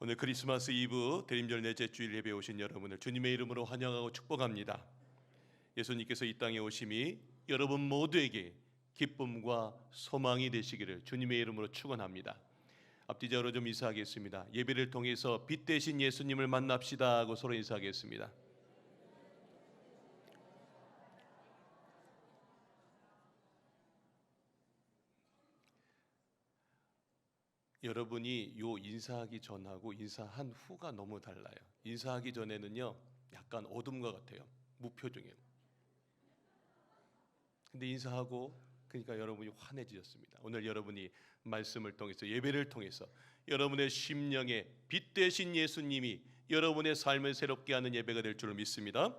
오늘 크리스마스 이브 대림절 넷째 주일 예배에 오신 여러분을 주님의 이름으로 환영하고 축복합니다. 예수님께서 이 땅에 오심이 여러분 모두에게 기쁨과 소망이 되시기를 주님의 이름으로 축원합니다. 앞뒤적으로 좀 인사하겠습니다. 예배를 통해서 빛 대신 예수님을 만납시다 하고 서로 인사하겠습니다. 여러분이 요 인사하기 전하고 인사한 후가 너무 달라요. 인사하기 전에는요 약간 어둠과 같아요. 무표정이에요. 근데 인사하고 그러니까 여러분이 환해지셨습니다. 오늘 여러분이 말씀을 통해서 예배를 통해서 여러분의 심령에 빛 되신 예수님이 여러분의 삶을 새롭게 하는 예배가 될 줄 믿습니다.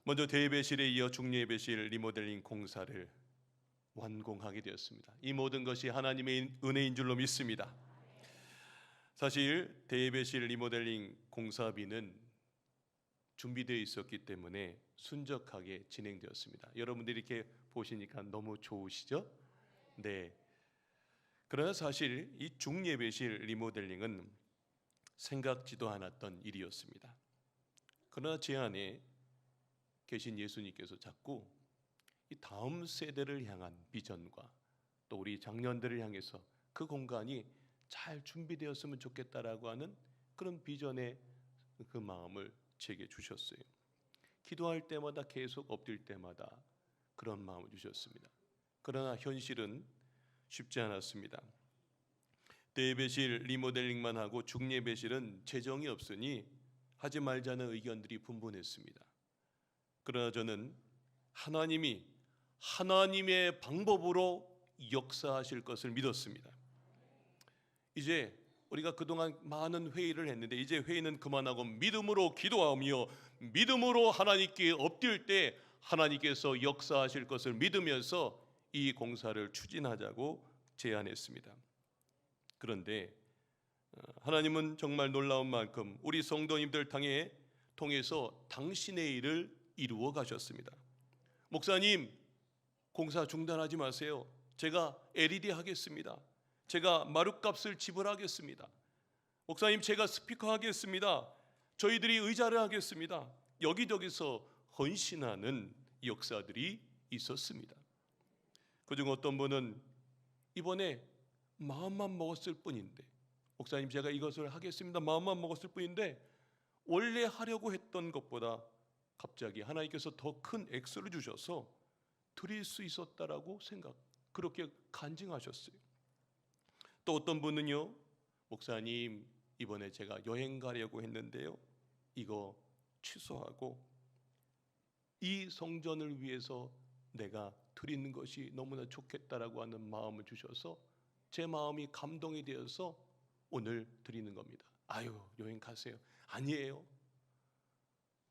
먼저 대예배실에 이어 중예배실 리모델링 공사를 완공하게 되었습니다. 이 모든 것이 하나님의 은혜인 줄로 믿습니다. 사실 대예배실 리모델링 공사비는 준비되어 있었기 때문에 순적하게 진행되었습니다. 여러분들이 이렇게 보시니까 너무 좋으시죠? 네. 그러나 사실 이 중예배실 리모델링은 생각지도 않았던 일이었습니다. 그러나 제 안에 계신 예수님께서 자꾸 이 다음 세대를 향한 비전과 또 우리 장년들을 향해서 그 공간이 잘 준비되었으면 좋겠다라고 하는 그런 비전의 그 마음을 제게 주셨어요. 기도할 때마다 계속 엎드릴 때마다 그런 마음을 주셨습니다. 그러나 현실은 쉽지 않았습니다. 대예배실 리모델링만 하고 중예배실은 재정이 없으니 하지 말자는 의견들이 분분했습니다. 그러나 저는 하나님이 하나님의 방법으로 역사하실 것을 믿었습니다. 이제 우리가 그동안 많은 회의를 했는데 이제 회의는 그만하고 믿음으로 기도하며 믿음으로 하나님께 엎드릴 때 하나님께서 역사하실 것을 믿으면서 이 공사를 추진하자고 제안했습니다. 그런데 하나님은 정말 놀라운 만큼 우리 성도님들 통해서 당신의 일을 이루어 가셨습니다. 목사님, 공사 중단하지 마세요. 제가 LED 하겠습니다. 제가 마룻값을 지불하겠습니다. 목사님, 제가 스피커 하겠습니다. 저희들이 의자를 하겠습니다. 여기저기서 헌신하는 역사들이 있었습니다. 그중 어떤 분은 이번에 마음만 먹었을 뿐인데, 목사님 제가 이것을 하겠습니다. 마음만 먹었을 뿐인데 원래 하려고 했던 것보다 갑자기 하나님께서 더 큰 액수를 주셔서 드릴 수 있었다라고 그렇게 간증하셨어요. 또 어떤 분은요, 목사님 이번에 제가 여행 가려고 했는데요, 이거 취소하고 이 성전을 위해서 내가 드리는 것이 너무나 좋겠다라고 하는 마음을 주셔서 제 마음이 감동이 되어서 오늘 드리는 겁니다. 아유, 여행 가세요. 아니에요.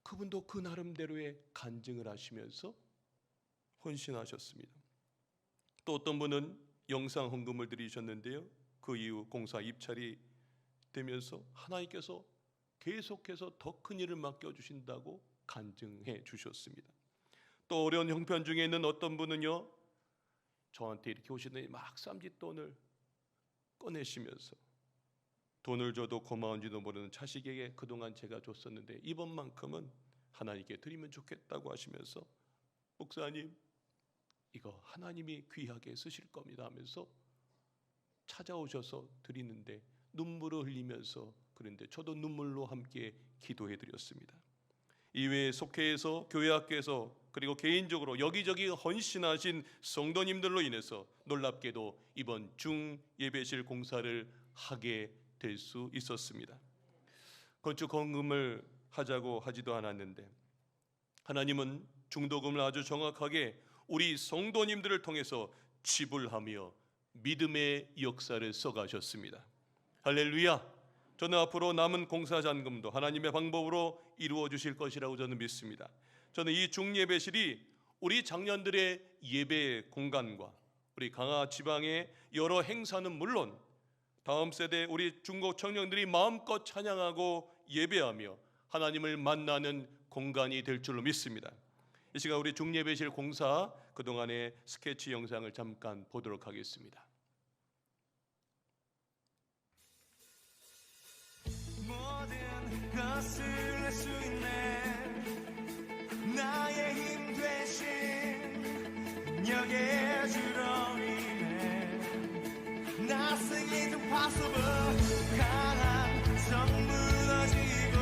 그분도 그 나름대로의 간증을 하시면서 헌신하셨습니다. 또 어떤 분은 영상 헌금을 드리셨는데요, 그 이후 공사 입찰이 되면서 하나님께서 계속해서 더 큰 일을 맡겨주신다고 간증해 주셨습니다. 또 어려운 형편 중에 있는 어떤 분은요, 저한테 이렇게 오시더니 막 쌈짓돈을 꺼내시면서 돈을 줘도 고마운지도 모르는 자식에게 그동안 제가 줬었는데 이번만큼은 하나님께 드리면 좋겠다고 하시면서 목사님 이거 하나님이 귀하게 쓰실 겁니다 하면서 찾아오셔서 드리는데 눈물을 흘리면서 그런데 저도 눈물로 함께 기도해 드렸습니다. 이외에 속회에서 교회학교에서 그리고 개인적으로 여기저기 헌신하신 성도님들로 인해서 놀랍게도 이번 중예배실 공사를 하게 될 수 있었습니다. 건축 헌금을 하자고 하지도 않았는데 하나님은 중도금을 아주 정확하게 우리 성도님들을 통해서 지불하며 믿음의 역사를 써가셨습니다. 할렐루야. 저는 앞으로 남은 공사 잔금도 하나님의 방법으로 이루어 주실 것이라고 저는 믿습니다. 저는 이 중예배실이 우리 장년들의 예배 공간과 우리 강화 지방의 여러 행사는 물론 다음 세대 우리 중고 청년들이 마음껏 찬양하고 예배하며 하나님을 만나는 공간이 될 줄로 믿습니다. 이 시간 우리 중예배실 공사 그동안의 스케치 영상을 잠깐 보도록 하겠습니다. 능력의 주로 인해 Nothing is impossible. 강한 성 무너지고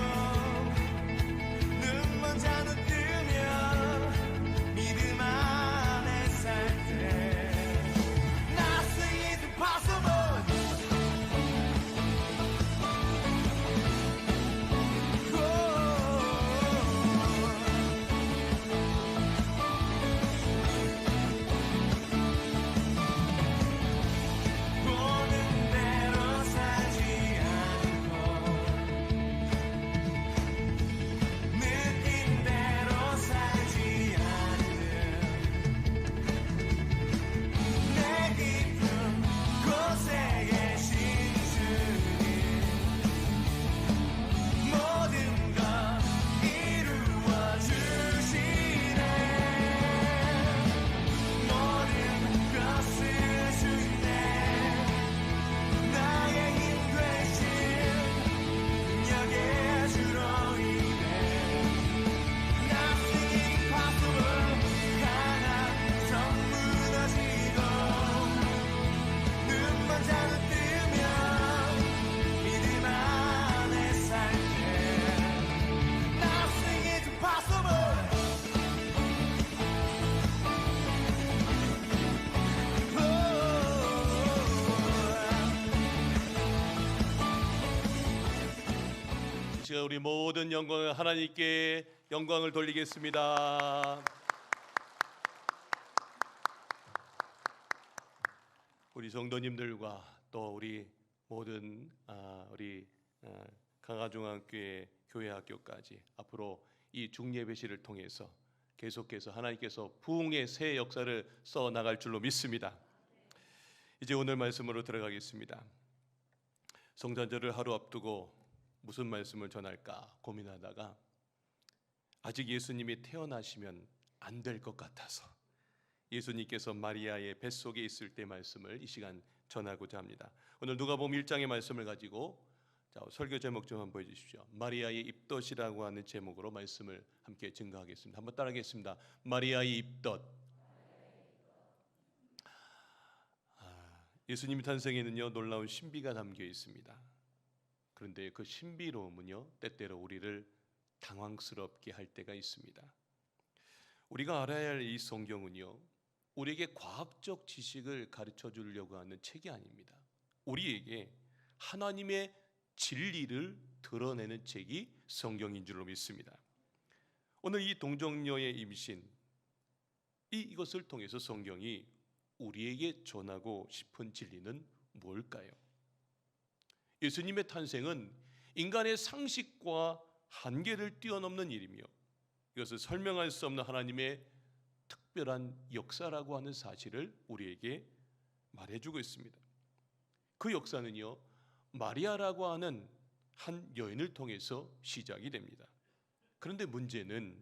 눈먼 자는 뜨면 믿음 안에 살 때 Nothing is impossible. 보는 대로 살지 않고 느낀 대로 살지 않는 내 깊은 곳에 계신 주님 모든 것 이루어 주시네. 모든 것을 주시네. 나의 힘 되신 능력의 주로 인해 Nothing is impossible. 강한 성 무너지고 눈먼 자는 뜨면 믿음 안에 살 때 Nothing is impossible. 이 시간 우리 모든 영광을 하나님께 영광을 돌리겠습니다. 우리 성도님들과 또 우리 모든 우리 강화중앙교회 교회학교까지 앞으로 이 중예배시를 통해서 계속해서 하나님께서 부흥의 새 역사를 써 나갈 줄로 믿습니다. 이제 오늘 말씀으로 들어가겠습니다. 성탄절을 하루 앞두고 무슨 말씀을 전할까 고민하다가 아직 예수님이 태어나시면 안 될 것 같아서 예수님께서 마리아의 뱃속에 있을 때 말씀을 이 시간 전하고자 합니다. 오늘 누가복음 1장의 말씀을 가지고 설교 제목 좀 한번 보여주십시오. 마리아의 입덧이라고 하는 제목으로 말씀을 함께 증거하겠습니다. 한번 따라하겠습니다. 마리아의 입덧. 예수님의 탄생에는요 놀라운 신비가 담겨 있습니다. 그런데 그 신비로움은요 때때로 우리를 당황스럽게 할 때가 있습니다. 우리가 알아야 할 이 성경은요 우리에게 과학적 지식을 가르쳐 주려고 하는 책이 아닙니다. 우리에게 하나님의 진리를 드러내는 책이 성경인 줄로 믿습니다. 오늘 이 동정녀의 임신 이것을 통해서 성경이 우리에게 전하고 싶은 진리는 뭘까요? 예수님의 탄생은 인간의 상식과 한계를 뛰어넘는 일이며 이것을 설명할 수 없는 하나님의 특별한 역사라고 하는 사실을 우리에게 말해주고 있습니다. 그 역사는요 마리아라고 하는 한 여인을 통해서 시작이 됩니다. 그런데 문제는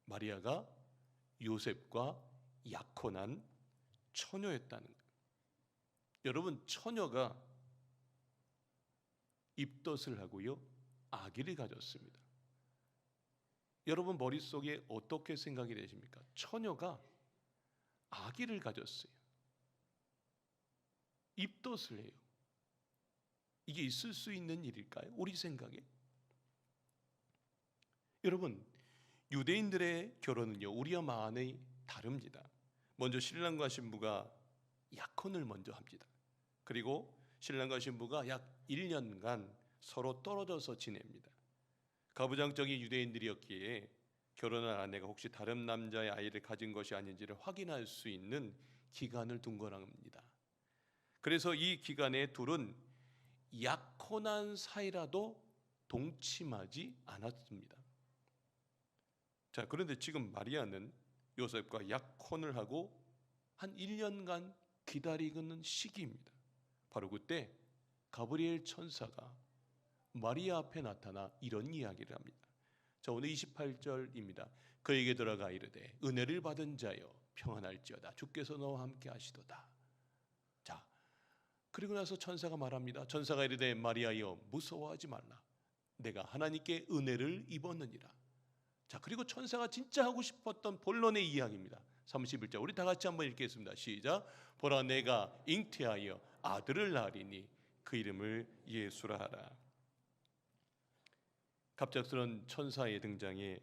마리아가 요셉과 약혼한 처녀였다는 거예요. 여러분 처녀가 입덧을 하고요 아기를 가졌습니다. 여러분 머릿속에 어떻게 생각이 되십니까? 처녀가 아기를 가졌어요. 입덧을 해요. 이게 있을 수 있는 일일까요? 우리 생각에. 여러분 유대인들의 결혼은요 우리와 많이 다릅니다. 먼저 신랑과 신부가 약혼을 먼저 합니다. 그리고 신랑과 신부가 약 1년간 서로 떨어져서 지냅니다. 가부장적인 유대인들이었기에 결혼한 아내가 혹시 다른 남자의 아이를 가진 것이 아닌지를 확인할 수 있는 기간을 둔 거랍니다. 그래서 이 기간에 둘은 약혼한 사이라도 동침하지 않았습니다. 자, 그런데 지금 마리아는 요셉과 약혼을 하고 한 1년간 기다리는 시기입니다. 바로 그때 가브리엘 천사가 마리아 앞에 나타나 이런 이야기를 합니다. 자, 오늘 28절입니다. 그에게 들어가 이르되 은혜를 받은 자여 평안할지어다 주께서 너와 함께 하시도다. 자, 그리고 나서 천사가 말합니다. 천사가 이르되 마리아여 무서워하지 말라. 내가 하나님께 은혜를 입었느니라. 자, 그리고 천사가 진짜 하고 싶었던 본론의 이야기입니다. 31절 우리 다 같이 한번 읽겠습니다. 시작. 보라 내가 잉태하여 아들을 낳으리니 그 이름을 예수라 하라. 갑작스런 천사의 등장에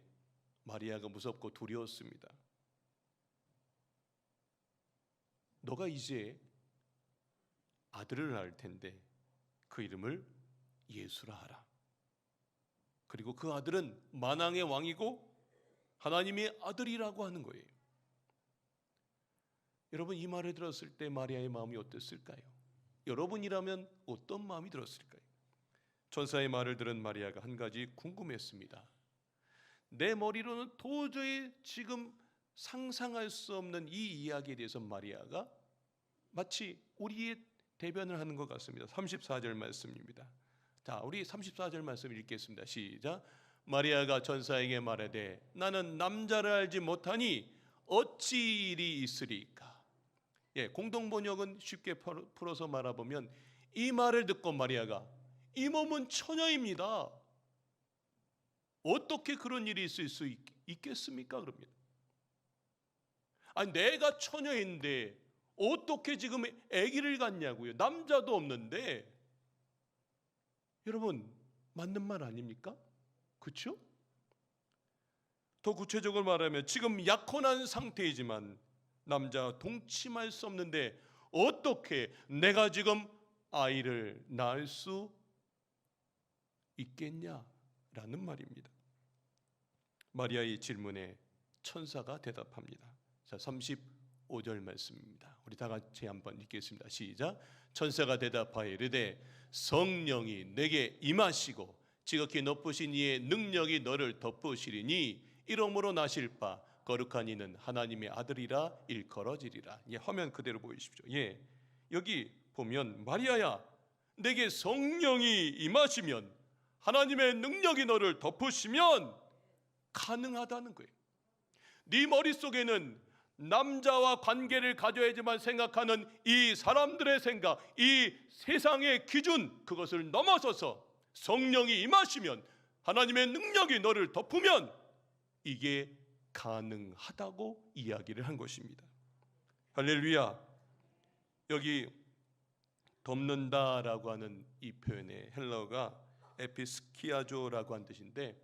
마리아가 무섭고 두려웠습니다. 너가 이제 아들을 낳을 텐데 그 이름을 예수라 하라. 그리고 그 아들은 만왕의 왕이고 하나님의 아들이라고 하는 거예요. 여러분, 이 말을 들었을 때 마리아의 마음이 어땠을까요? 여러분이라면 어떤 마음이 들었을까요? 천사의 말을 들은 마리아가 한 가지 궁금했습니다. 내 머리로는 도저히 지금 상상할 수 없는 이 이야기에 대해서 마리아가 마치 우리의 대변을 하는 것 같습니다. 34절 말씀입니다. 자, 우리 34절 말씀 읽겠습니다. 시작. 마리아가 천사에게 말하되 나는 남자를 알지 못하니 어찌 일이 있으리까. 공동 번역은 쉽게 풀어서 말해보면 이 말을 듣고 마리아가 이 몸은 처녀입니다. 어떻게 그런 일이 있을 수 있겠습니까? 그럽니다. 아니, 내가 처녀인데 어떻게 지금 아기를 갖냐고요. 남자도 없는데. 여러분, 맞는 말 아닙니까? 그렇죠? 더 구체적으로 말하면 지금 약혼한 상태이지만 남자와 동침할 수 없는데 어떻게 내가 지금 아이를 낳을 수 있겠냐라는 말입니다. 마리아의 질문에 천사가 대답합니다. 자, 35절 말씀입니다. 우리 다 같이 한번 읽겠습니다. 시작. 천사가 대답하여 이르되 성령이 내게 임하시고 지극히 높으신 이의 능력이 너를 덮으시리니 이러므로 나실 바 거룩한 이는 하나님의 아들이라 일컬어지리라. 화면 그대로 보이십시오. 여기 보면 마리아야, 내게 성령이 임하시면 하나님의 능력이 너를 덮으시면 가능하다는 거예요. 네 머릿속에는 남자와 관계를 가져야지만 생각하는 이 사람들의 생각, 이 세상의 기준, 그것을 넘어서서 성령이 임하시면 하나님의 능력이 너를 덮으면 이게 가능하다고 이야기를 한 것입니다. 할렐루야. 여기 덮는다라고 하는 이 표현의 헬라어가 에피스키아조라고 하는 뜻인데,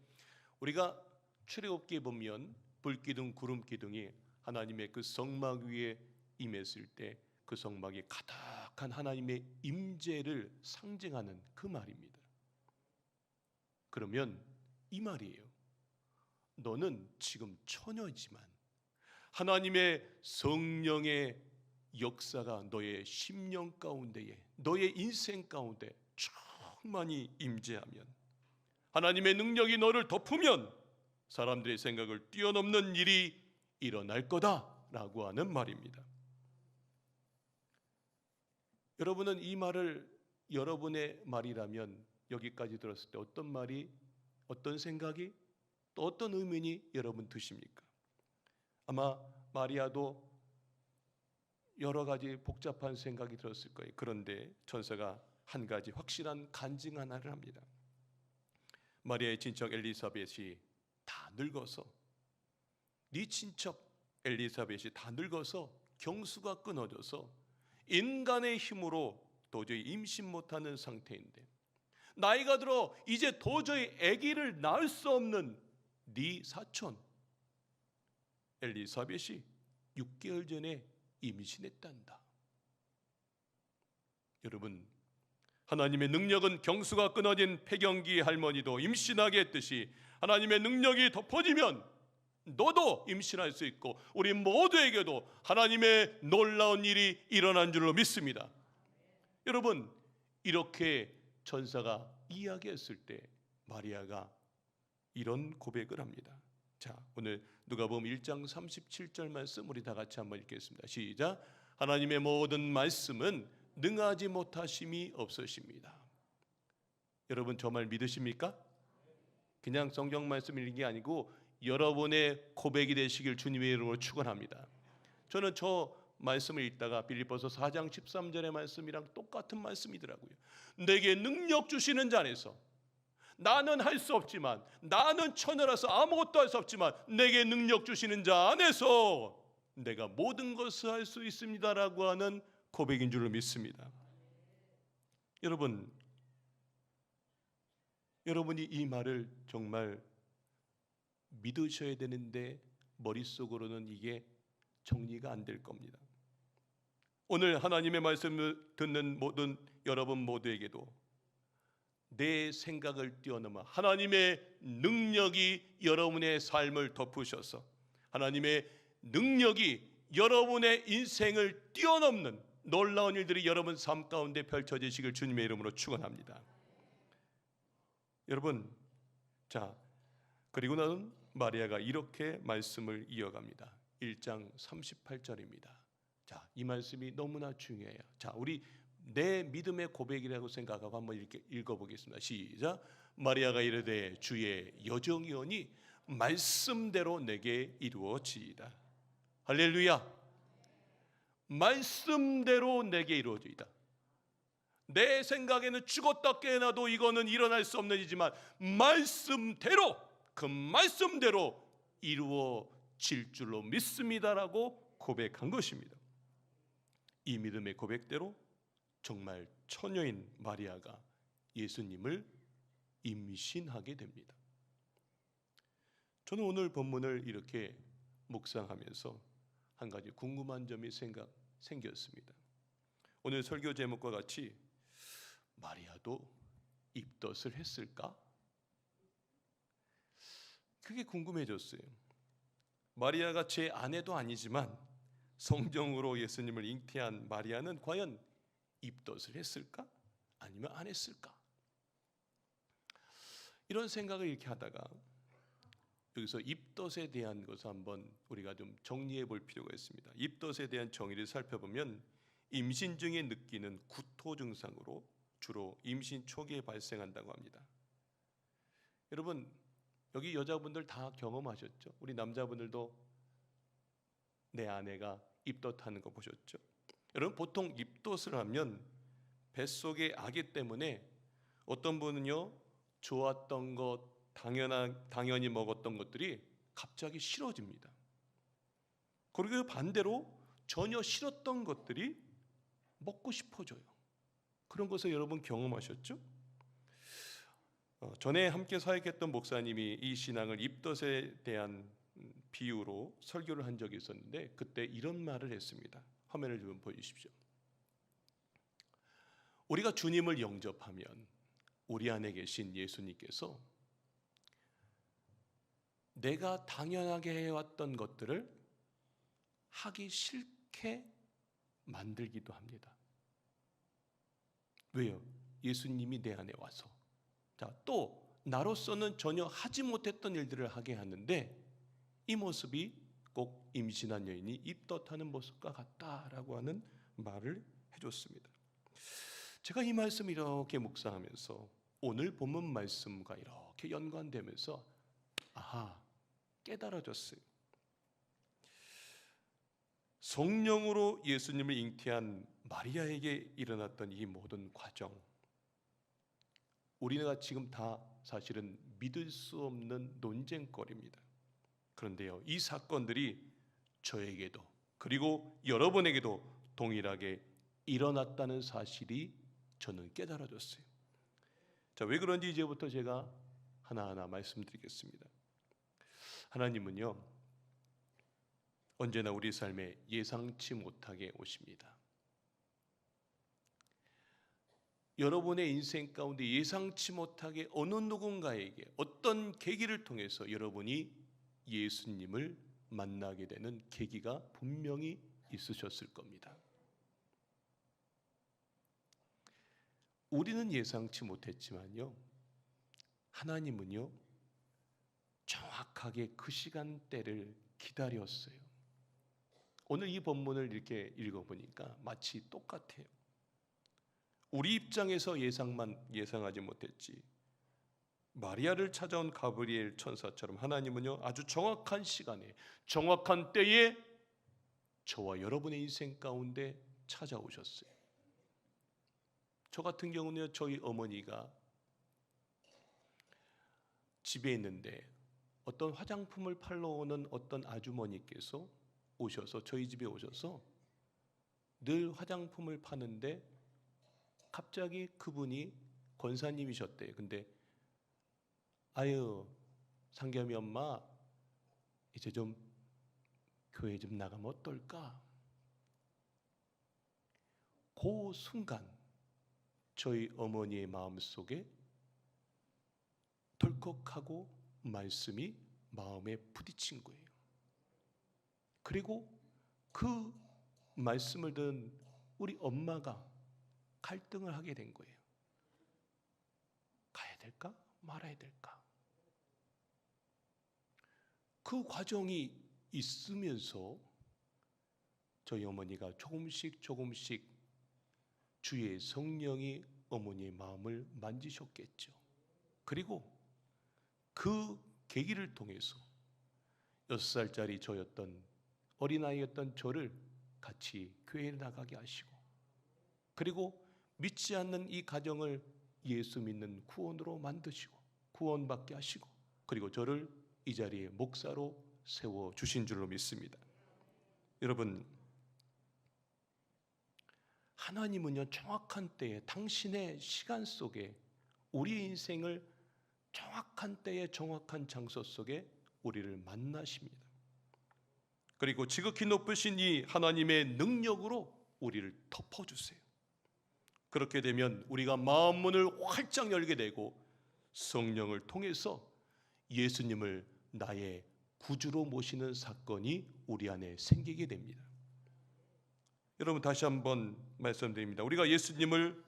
우리가 출애굽기에 보면 불기둥 구름기둥이 하나님의 그 성막 위에 임했을 때 그 성막이 가득한 하나님의 임재를 상징하는 그 말입니다. 그러면 이 말이에요. 너는 지금 처녀이지만 하나님의 성령의 역사가 너의 심령 가운데에, 너의 인생 가운데 충만히 임재하면, 하나님의 능력이 너를 덮으면 사람들의 생각을 뛰어넘는 일이 일어날 거다라고 하는 말입니다. 여러분은 이 말을 여러분의 말이라면 여기까지 들었을 때 어떤 말이, 어떤 생각이, 또 어떤 의문이 여러분 드십니까? 아마 마리아도 여러 가지 복잡한 생각이 들었을 거예요. 그런데 천사가 한 가지 확실한 간증 하나를 합니다. 마리아의 친척 엘리사벳이 다 늙어서, 네 친척 엘리사벳이 다 늙어서 경수가 끊어져서 인간의 힘으로 도저히 임신 못하는 상태인데, 나이가 들어 이제 도저히 아기를 낳을 수 없는 네 사촌 엘리사벳이 6개월 전에 임신했단다. 여러분, 하나님의 능력은 경수가 끊어진 폐경기 할머니도 임신하게 했듯이 하나님의 능력이 덮어지면 너도 임신할 수 있고 우리 모두에게도 하나님의 놀라운 일이 일어난 줄로 믿습니다. 여러분, 이렇게 천사가 이야기했을 때 마리아가 이런 고백을 합니다. 자, 오늘 누가복음 1장 37절 말씀 우리 다 같이 한번 읽겠습니다. 시작. 하나님의 모든 말씀은 능하지 못하심이 없으십니다. 여러분, 저 말 믿으십니까? 그냥 성경 말씀 읽는 게 아니고 여러분의 고백이 되시길 주님의 이름으로 축원합니다. 저는 저 말씀을 읽다가 빌립보서 4장 13절의 말씀이랑 똑같은 말씀이더라고요. 내게 능력 주시는 자 안에서, 나는 할 수 없지만, 나는 처녀라서 아무것도 할 수 없지만 내게 능력 주시는 자 안에서 내가 모든 것을 할 수 있습니다라고 하는 고백인 줄 믿습니다. 여러분이 이 말을 정말 믿으셔야 되는데 머릿속으로는 이게 정리가 안 될 겁니다. 오늘 하나님의 말씀을 듣는 모든 여러분 모두에게도 내 생각을 뛰어넘어 하나님의 능력이 여러분의 삶을 덮으셔서 하나님의 능력이 여러분의 인생을 뛰어넘는 놀라운 일들이 여러분 삶 가운데 펼쳐지시길 주님의 이름으로 축원합니다. 여러분, 자, 그리고 나는 마리아가 이렇게 말씀을 이어갑니다. 1장 38절입니다. 자, 이 말씀이 너무나 중요해요. 자, 우리 내 믿음의 고백이라고 생각하고 한번 이렇게 읽어보겠습니다. 시작. 마리아가 이르되 주의 여정이오니 말씀대로 내게 이루어지이다. 할렐루야. 말씀대로 내게 이루어지이다. 내 생각에는 죽었다 깨어나도 이거는 일어날 수 없는 일이지만 말씀대로, 그 말씀대로 이루어질 줄로 믿습니다라고 고백한 것입니다. 이 믿음의 고백대로 정말 처녀인 마리아가 예수님을 임신하게 됩니다. 저는 오늘 본문을 이렇게 묵상하면서 한 가지 궁금한 점이 생겼습니다. 오늘 설교 제목과 같이 마리아도 입덧을 했을까? 그게 궁금해졌어요. 마리아가 제 아내도 아니지만 성경으로 예수님을 잉태한 마리아는 과연 입덧을 했을까? 아니면 안 했을까? 이런 생각을 이렇게 하다가 여기서 입덧에 대한 것을 한번 우리가 좀 정리해 볼 필요가 있습니다. 입덧에 대한 정의를 살펴보면 임신 중에 느끼는 구토 증상으로 주로 임신 초기에 발생한다고 합니다. 여러분, 여기 여자분들 다 경험하셨죠? 우리 남자분들도 내 아내가 입덧하는 거 보셨죠? 여러분, 보통 입덧을 하면 뱃속의 아기 때문에 어떤 분은요, 좋았던 것, 당연히 먹었던 것들이 갑자기 싫어집니다. 그리고 반대로 전혀 싫었던 것들이 먹고 싶어져요. 그런 것을 여러분 경험하셨죠? 전에 함께 사역했던 목사님이 이 신앙을 입덧에 대한 비유로 설교를 한 적이 있었는데 그때 이런 말을 했습니다. 화면을 좀 보여주십시오. 우리가 주님을 영접하면 우리 안에 계신 예수님께서 내가 당연하게 해왔던 것들을 하기 싫게 만들기도 합니다. 왜요? 예수님이 내 안에 와서. 자, 또 나로서는 전혀 하지 못했던 일들을 하게 하는데 이 모습이 꼭 임신한 여인이 입덧하는 모습과 같다라고 하는 말을 해줬습니다. 제가 이 말씀 이렇게 묵상하면서 오늘 본문 말씀과 이렇게 연관되면서 깨달아졌어요. 성령으로 예수님을 잉태한 마리아에게 일어났던 이 모든 과정, 우리가 지금 다 사실은 믿을 수 없는 논쟁거리입니다. 그런데요, 이 사건들이 저에게도 그리고 여러분에게도 동일하게 일어났다는 사실이 저는 깨달아졌어요. 자, 왜 그런지 이제부터 제가 하나하나 말씀드리겠습니다. 하나님은요, 언제나 우리 삶에 예상치 못하게 오십니다. 여러분의 인생 가운데 예상치 못하게 어느 누군가에게 어떤 계기를 통해서 여러분이 예수님을 만나게 되는 계기가 분명히 있으셨을 겁니다. 우리는 예상치 못했지만요, 하나님은요 정확하게 그 시간대를 기다렸어요. 오늘 이 본문을 이렇게 읽어보니까 마치 똑같아요. 우리 입장에서 예상하지 못했지, 마리아를 찾아온 가브리엘 천사처럼 하나님은요 아주 정확한 시간에 정확한 때에 저와 여러분의 인생 가운데 찾아오셨어요. 저 같은 경우는 저희 어머니가 집에 있는데 어떤 화장품을 팔러 오는 어떤 아주머니께서 오셔서 저희 집에 오셔서 늘 화장품을 파는데 갑자기 그분이 권사님이셨대요. 근데 아유 상겸이 엄마 이제 좀 교회 좀 나가면 어떨까? 그 순간 저희 어머니의 마음속에 덜컥하고 말씀이 마음에 부딪힌 거예요. 그리고 그 말씀을 듣는 우리 엄마가 갈등을 하게 된 거예요. 가야 될까? 말아야 될까? 그 과정이 있으면서 저희 어머니가 조금씩 주의 성령이 어머니의 마음을 만지셨겠죠. 그리고 그 계기를 통해서 6살짜리 저였던 어린아이였던 저를 같이 교회에 나가게 하시고, 그리고 믿지 않는 이 가정을 예수 믿는 구원으로 만드시고 구원받게 하시고, 그리고 저를 이 자리에 목사로 세워주신 줄로 믿습니다. 여러분, 하나님은요 정확한 때에 당신의 시간 속에 우리의 인생을 정확한 때에 정확한 장소 속에 우리를 만나십니다. 그리고 지극히 높으신 이 하나님의 능력으로 우리를 덮어주세요. 그렇게 되면 우리가 마음문을 활짝 열게 되고 성령을 통해서 예수님을 나의 구주로 모시는 사건이 우리 안에 생기게 됩니다. 여러분, 다시 한번 말씀드립니다. 우리가 예수님을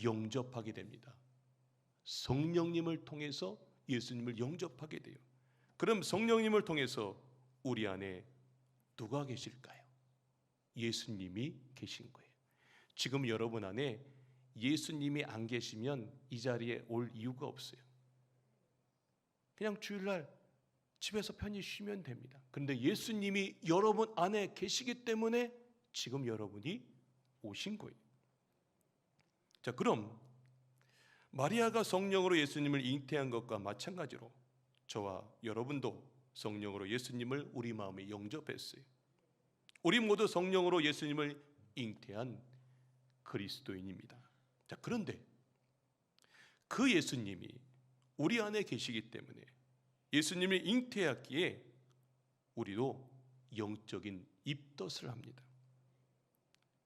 영접하게 됩니다. 성령님을 통해서 예수님을 영접하게 돼요. 그럼 성령님을 통해서 우리 안에 누가 계실까요? 예수님이 계신 거예요. 지금 여러분 안에 예수님이 안 계시면 이 자리에 올 이유가 없어요. 그냥 주일날 집에서 편히 쉬면 됩니다. 그런데 예수님이 여러분 안에 계시기 때문에 지금 여러분이 오신 거예요. 자, 그럼 마리아가 성령으로 예수님을 잉태한 것과 마찬가지로 저와 여러분도 성령으로 예수님을 우리 마음에 영접했어요. 우리 모두 성령으로 예수님을 잉태한 그리스도인입니다. 자, 그런데 그 예수님이 우리 안에 계시기 때문에 예수님을 잉태했기에 우리도 영적인 입덧을 합니다.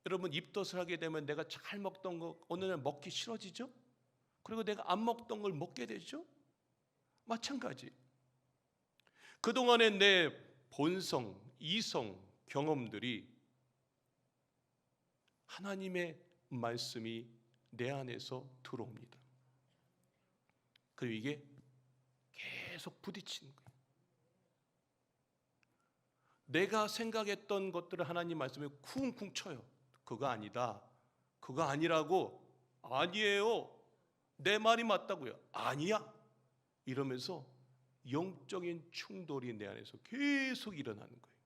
여러분, 입덧을 하게 되면 내가 잘 먹던 거 어느 날 먹기 싫어지죠? 그리고 내가 안 먹던 걸 먹게 되죠? 마찬가지. 그동안의 내 본성, 이성, 경험들이 하나님의 말씀이 내 안에서 들어옵니다. 그리고 이게 계속 부딪히는 거예요. 내가 생각했던 것들을 하나님 말씀에 쿵쿵 쳐요. 그거 아니다. 그거 아니라고. 아니에요. 내 말이 맞다고요. 아니야. 이러면서 영적인 충돌이 내 안에서 계속 일어나는 거예요.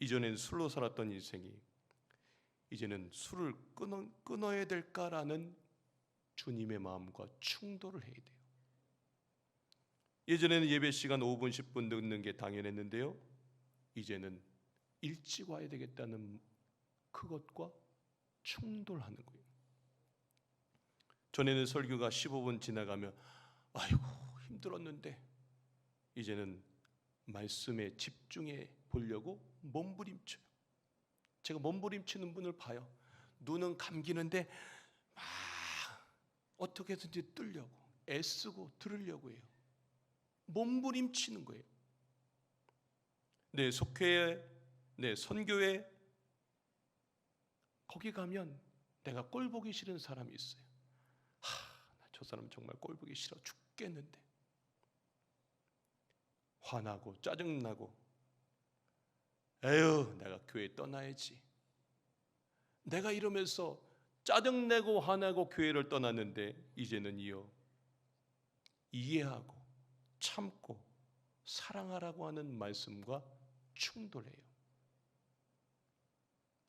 이전엔 술로 살았던 인생이 이제는 술을 끊어야 될까라는 주님의 마음과 충돌을 해야 돼요. 예전에는 예배 시간 5분 10분 늦는 게 당연했는데요, 이제는 일찍 와야 되겠다는 그것과 충돌하는 거예요. 전에는 설교가 15분 지나가면 아이고 힘들었는데 이제는 말씀에 집중해 보려고 몸부림쳐요. 제가 몸부림치는 분을 봐요. 눈은 감기는데 막 어떻게든지 뜨려고 애쓰고 들으려고 해요. 몸부림치는 거예요. 내 속회에, 내 선교회 거기 가면 내가 꼴 보기 싫은 사람이 있어요. 저 사람 정말 꼴 보기 싫어 죽겠는데, 화나고 짜증나고 에휴 내가 교회 떠나야지. 내가 이러면서 짜증내고 화나고 교회를 떠났는데 이제는 이해하고 참고 사랑하라고 하는 말씀과 충돌해요.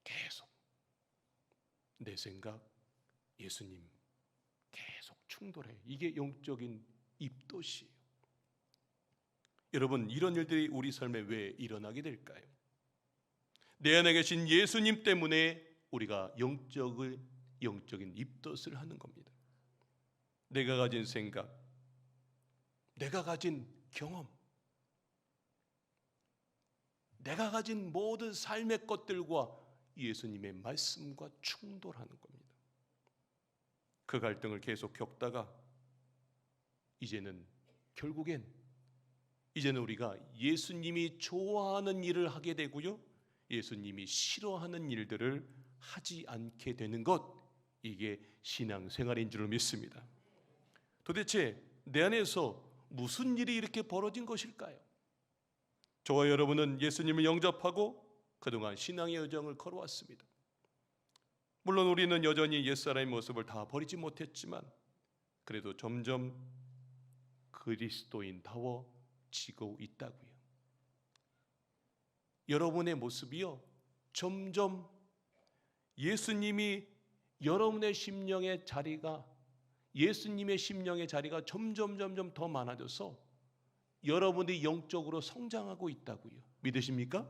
계속 내 생각, 예수님 계속 충돌해요. 이게 영적인 입덧이에요. 여러분, 이런 일들이 우리 삶에 왜 일어나게 될까요? 내 안에 계신 예수님 때문에 우리가 영적인 입덧을 하는 겁니다. 내가 가진 생각, 내가 가진 경험, 내가 가진 모든 삶의 것들과 예수님의 말씀과 충돌하는 겁니다. 그 갈등을 계속 겪다가 결국엔 우리가 예수님이 좋아하는 일을 하게 되고요, 예수님이 싫어하는 일들을 하지 않게 되는 것, 이게 신앙생활인 줄 믿습니다. 도대체 내 안에서 무슨 일이 이렇게 벌어진 것일까요? 저와 여러분은 예수님을 영접하고 그동안 신앙의 여정을 걸어왔습니다. 물론 우리는 여전히 옛사람의 모습을 다 버리지 못했지만 그래도 점점 그리스도인다워지고 있다고요. 여러분의 모습이요, 점점 예수님의 심령의 자리가 점점 더 많아져서 여러분이 영적으로 성장하고 있다고요. 믿으십니까?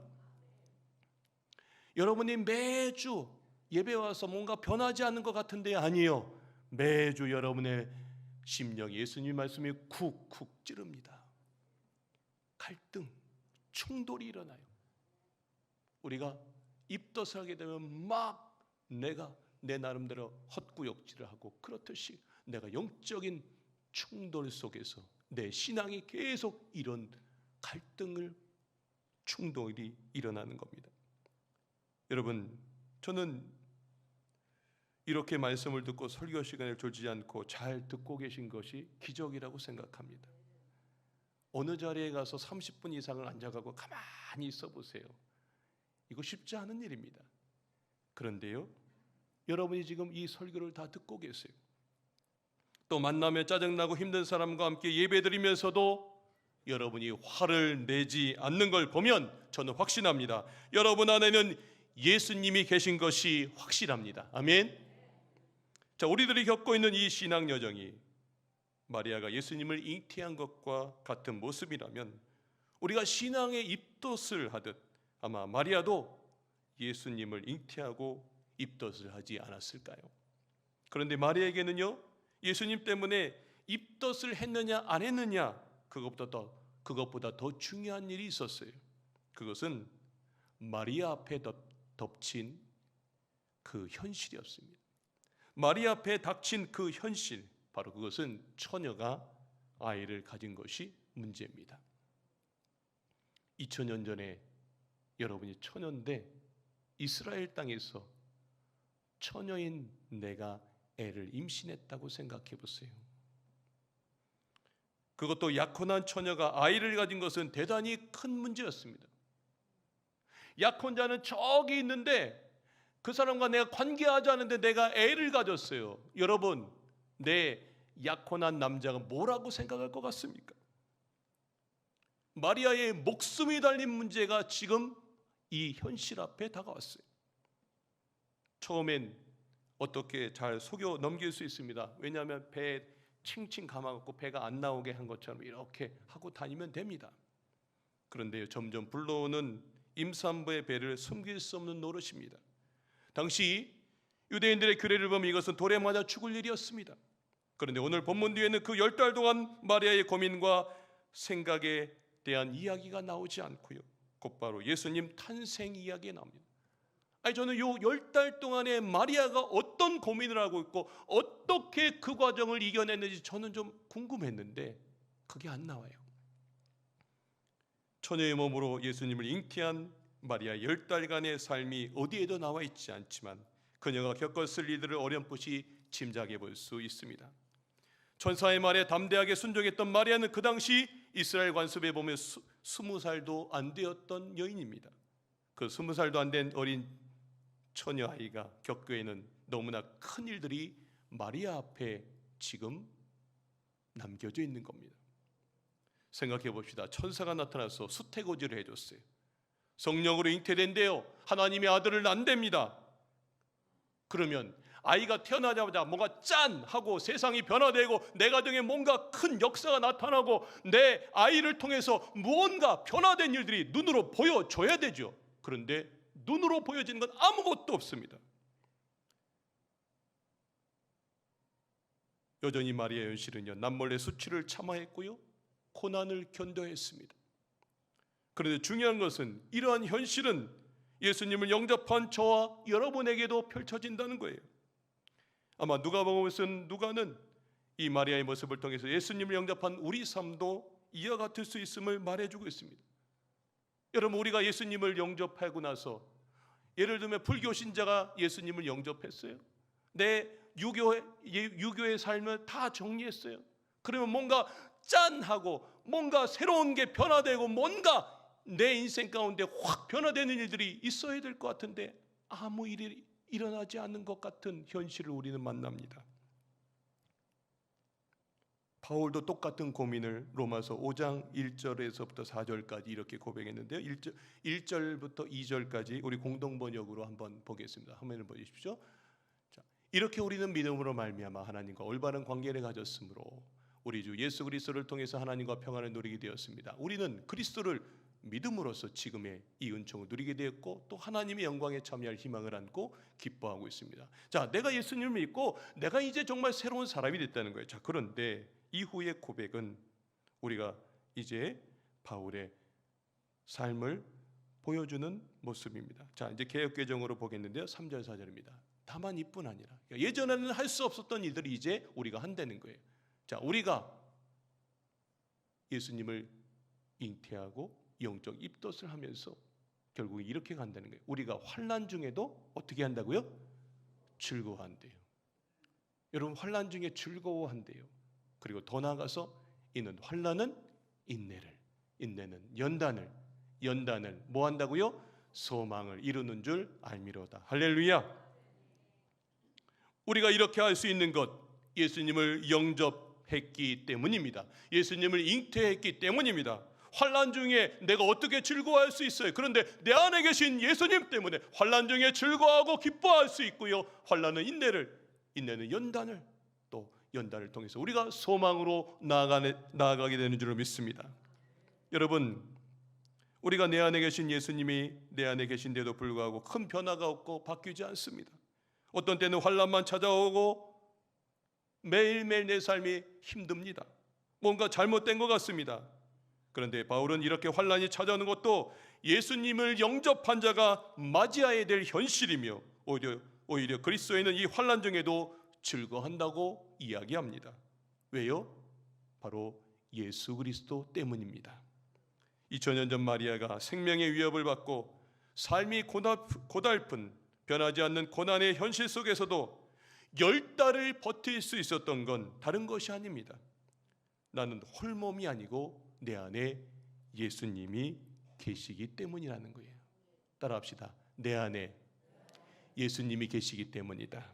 여러분이 매주 예배 와서 뭔가 변하지 않는 것 같은데 아니에요. 매주 여러분의 심령 예수님 말씀이 쿡쿡 찌릅니다. 갈등, 충돌이 일어나요. 우리가 입덧을 하게 되면 막 내가 내 나름대로 헛구역질을 하고, 그렇듯이 내가 영적인 충돌 속에서 내 신앙이 계속 이런 충돌이 일어나는 겁니다. 여러분, 저는 이렇게 말씀을 듣고 설교 시간을 졸지 않고 잘 듣고 계신 것이 기적이라고 생각합니다. 어느 자리에 가서 30분 이상을 앉아가고 가만히 있어 보세요. 이거 쉽지 않은 일입니다. 그런데요, 여러분이 지금 이 설교를 다 듣고 계세요. 또 만나며 짜증나고 힘든 사람과 함께 예배드리면서도 여러분이 화를 내지 않는 걸 보면 저는 확신합니다. 여러분 안에는 예수님이 계신 것이 확실합니다. 아멘. 자, 우리들이 겪고 있는 이 신앙 여정이 마리아가 예수님을 잉태한 것과 같은 모습이라면 우리가 신앙의 입덧을 하듯 아마 마리아도 예수님을 잉태하고 입덧을 하지 않았을까요? 그런데 마리아에게는요, 예수님 때문에 입덧을 했느냐 안 했느냐, 그것보다 더 중요한 일이 있었어요. 그것은 마리아 앞에 덮친 그 현실이었습니다. 마리아 앞에 닥친 그 현실, 바로 그것은 처녀가 아이를 가진 것이 문제입니다. 2000년 전에 여러분이 처녀인데 이스라엘 땅에서 처녀인 내가 애를 임신했다고 생각해 보세요. 그것도 약혼한 처녀가 아이를 가진 것은 대단히 큰 문제였습니다. 약혼자는 저기 있는데 그 사람과 내가 관계하지 않은데 내가 애를 가졌어요. 여러분, 내 약혼한 남자가 뭐라고 생각할 것 같습니까? 마리아의 목숨이 달린 문제가 지금 이 현실 앞에 다가왔어요. 처음엔 어떻게 잘 속여 넘길 수 있습니다. 왜냐하면 배에 칭칭 감아갖고 배가 안 나오게 한 것처럼 이렇게 하고 다니면 됩니다. 그런데 점점 불러오는 임산부의 배를 숨길 수 없는 노릇입니다. 당시 유대인들의 규례를 보면 이것은 돌에 맞아 죽을 일이었습니다. 그런데 오늘 본문 뒤에는 그 10달 동안 마리아의 고민과 생각에 대한 이야기가 나오지 않고요, 곧바로 예수님 탄생 이야기에 나옵니다. 저는 요 10달 동안에 마리아가 어떤 고민을 하고 있고 어떻게 그 과정을 이겨냈는지 저는 좀 궁금했는데 그게 안 나와요. 처녀의 몸으로 예수님을 잉태한 마리아 10달간의 삶이 어디에도 나와 있지 않지만 그녀가 겪었을 일들을 어렴풋이 짐작해 볼 수 있습니다. 천사의 말에 담대하게 순종했던 마리아는 그 당시 이스라엘 관습에 보면 20살도 안 되었던 여인입니다. 그 20살도 안 된 어린 처녀 아이가 겪게 되는 너무나 큰 일들이 마리아 앞에 지금 남겨져 있는 겁니다. 생각해 봅시다. 천사가 나타나서 수태고지를 해줬어요. 성령으로 잉태된대요. 하나님의 아들을 낳는답니다. 그러면 아이가 태어나자마자 뭔가 짠 하고 세상이 변화되고 내 가정에 뭔가 큰 역사가 나타나고 내 아이를 통해서 무언가 변화된 일들이 눈으로 보여줘야 되죠. 그런데 눈으로 보여지는 건 아무것도 없습니다. 여전히 마리아 연실은요, 남몰래 수치를 참아했고요, 고난을 견뎌했습니다. 그런데 중요한 것은 이러한 현실은 예수님을 영접한 저와 여러분에게도 펼쳐진다는 거예요. 아마 누가복음을 쓴 누가는 이 마리아의 모습을 통해서 예수님을 영접한 우리 삶도 이와 같을 수 있음을 말해주고 있습니다. 여러분, 우리가 예수님을 영접하고 나서 예를 들면 불교 신자가 예수님을 영접했어요. 내 유교의 삶을 다 정리했어요. 그러면 뭔가 짠하고 뭔가 새로운 게 변화되고 뭔가 내 인생 가운데 확 변화되는 일들이 있어야 될 것 같은데 아무 일이 일어나지 않는 것 같은 현실을 우리는 만납니다. 바울도 똑같은 고민을 로마서 5장 1절에서부터 4절까지 이렇게 고백했는데요. 1절부터 2절까지 우리 공동번역으로 한번 보겠습니다. 화면을 보십시오. 자, 이렇게 우리는 믿음으로 말미암아 하나님과 올바른 관계를 가졌으므로 우리 주 예수 그리스도를 통해서 하나님과 평안을 누리게 되었습니다. 우리는 그리스도를 믿음으로써 지금의 이 은총을 누리게 되었고 또 하나님의 영광에 참여할 희망을 안고 기뻐하고 있습니다. 자, 내가 예수님을 믿고 내가 이제 정말 새로운 사람이 됐다는 거예요. 자, 그런데 이후의 고백은 우리가 이제 바울의 삶을 보여주는 모습입니다. 자, 이제 개역개정으로 보겠는데요. 3절 4절입니다. 다만 이뿐 아니라, 그러니까 예전에는 할 수 없었던 일들이 이제 우리가 한다는 거예요. 자, 우리가 예수님을 잉태하고 영적 입덧을 하면서 결국 이렇게 간다는 거예요. 우리가 환난 중에도 어떻게 한다고요? 즐거워한대요. 여러분, 환난 중에 즐거워한대요. 그리고 더 나아가서 이는 환난은 인내를, 인내는 연단을, 연단을 뭐 한다고요? 소망을 이루는 줄 알미로다. 할렐루야. 우리가 이렇게 할 수 있는 것, 예수님을 영접했기 때문입니다. 예수님을 잉태했기 때문입니다. 환난 중에 내가 어떻게 즐거워할 수 있어요? 그런데 내 안에 계신 예수님 때문에 환난 중에 즐거워하고 기뻐할 수 있고요, 환난은 인내를, 인내는 연단을, 또 연단을 통해서 우리가 소망으로 나아가게 되는 줄을 믿습니다. 여러분, 우리가 내 안에 계신 예수님이 내 안에 계신데도 불구하고 큰 변화가 없고 바뀌지 않습니다. 어떤 때는 환난만 찾아오고 매일매일 내 삶이 힘듭니다. 뭔가 잘못된 것 같습니다. 그런데 바울은 이렇게 환난이 찾아오는 것도 예수님을 영접한 자가 맞이해야 될 현실이며 오히려 그리스도인은 이 환난 중에도 즐거워한다고 이야기합니다. 왜요? 바로 예수 그리스도 때문입니다. 2000년 전 마리아가 생명의 위협을 받고 삶이 고달픈 변하지 않는 고난의 현실 속에서도 10달을 버틸 수 있었던 건 다른 것이 아닙니다. 나는 홀몸이 아니고 내 안에 예수님이 계시기 때문이라는 거예요. 따라합시다. 내 안에 예수님이 계시기 때문이다.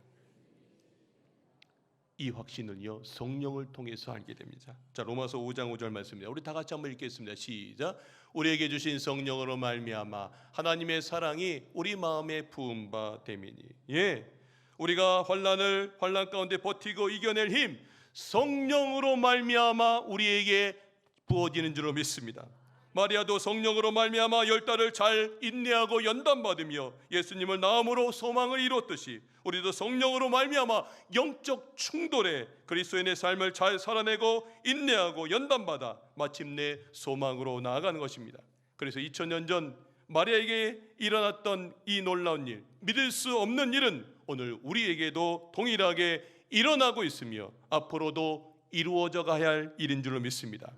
이 확신을요, 성령을 통해서 알게 됩니다. 자, 로마서 5장 5절 말씀입니다. 우리 다 같이 한번 읽겠습니다. 시작. 우리에게 주신 성령으로 말미암아 하나님의 사랑이 우리 마음에 부은 바 됨이니. 예, 우리가 환난 가운데 버티고 이겨낼 힘, 성령으로 말미암아 우리에게 부어지는 줄로 믿습니다. 마리아도 성령으로 말미암아 10달을 잘 인내하고 연단받으며 예수님을 낳음으로 소망을 이뤘듯이 우리도 성령으로 말미암아 영적 충돌에 그리스도인의 삶을 잘 살아내고 인내하고 연단받아 마침내 소망으로 나아가는 것입니다. 그래서 2000년 전 마리아에게 일어났던 이 놀라운 일, 믿을 수 없는 일은 오늘 우리에게도 동일하게 일어나고 있으며 앞으로도 이루어져 가야 할 일인 줄로 믿습니다.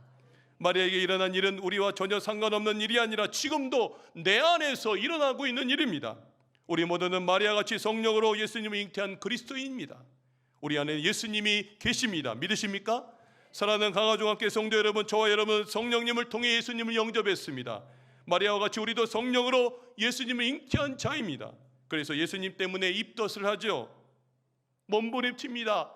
마리아에게 일어난 일은 우리와 전혀 상관없는 일이 아니라 지금도 내 안에서 일어나고 있는 일입니다. 우리 모두는 마리아같이 성령으로 예수님을 잉태한 그리스도인입니다. 우리 안에 예수님이 계십니다. 믿으십니까? 사랑하는 강화중학교 성도 여러분, 저와 여러분 성령님을 통해 예수님을 영접했습니다. 마리아와 같이 우리도 성령으로 예수님을 잉태한 자입니다. 그래서 예수님 때문에 입덧을 하죠. 몸부림칩니다.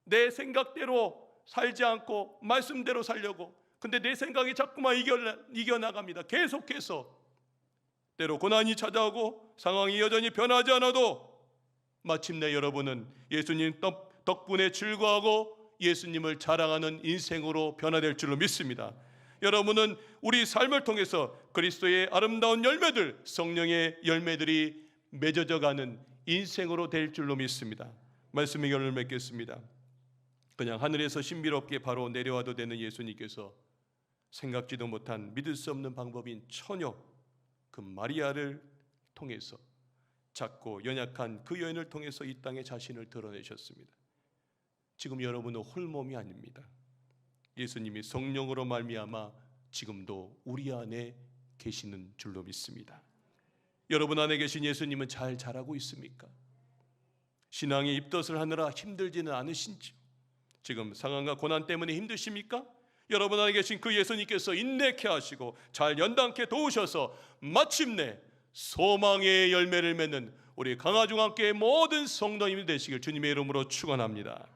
내 생각대로 살지 않고 말씀대로 살려고. 근데 내 생각이 자꾸만 이겨나갑니다. 계속해서 때로 고난이 찾아오고 상황이 여전히 변하지 않아도 마침내 여러분은 예수님 덕분에 즐거워하고 예수님을 자랑하는 인생으로 변화될 줄로 믿습니다. 여러분은 우리 삶을 통해서 그리스도의 아름다운 열매들, 성령의 열매들이 맺어져 가는 인생으로 될 줄로 믿습니다. 말씀의 결론을 맺겠습니다. 그냥 하늘에서 신비롭게 바로 내려와도 되는 예수님께서 생각지도 못한 믿을 수 없는 방법인 처녀 그 마리아를 통해서 작고 연약한 그 여인을 통해서 이 땅에 자신을 드러내셨습니다. 지금 여러분은 홀몸이 아닙니다. 예수님이 성령으로 말미암아 지금도 우리 안에 계시는 줄로 믿습니다. 여러분 안에 계신 예수님은 잘 자라고 있습니까? 신앙의 입덧을 하느라 힘들지는 않으신지요? 지금 상황과 고난 때문에 힘드십니까? 여러분 안에 계신 그 예수님께서 인내케 하시고 잘 연단케 도우셔서 마침내 소망의 열매를 맺는 우리 강화중학교의 모든 성도님이 되시길 주님의 이름으로 축원합니다.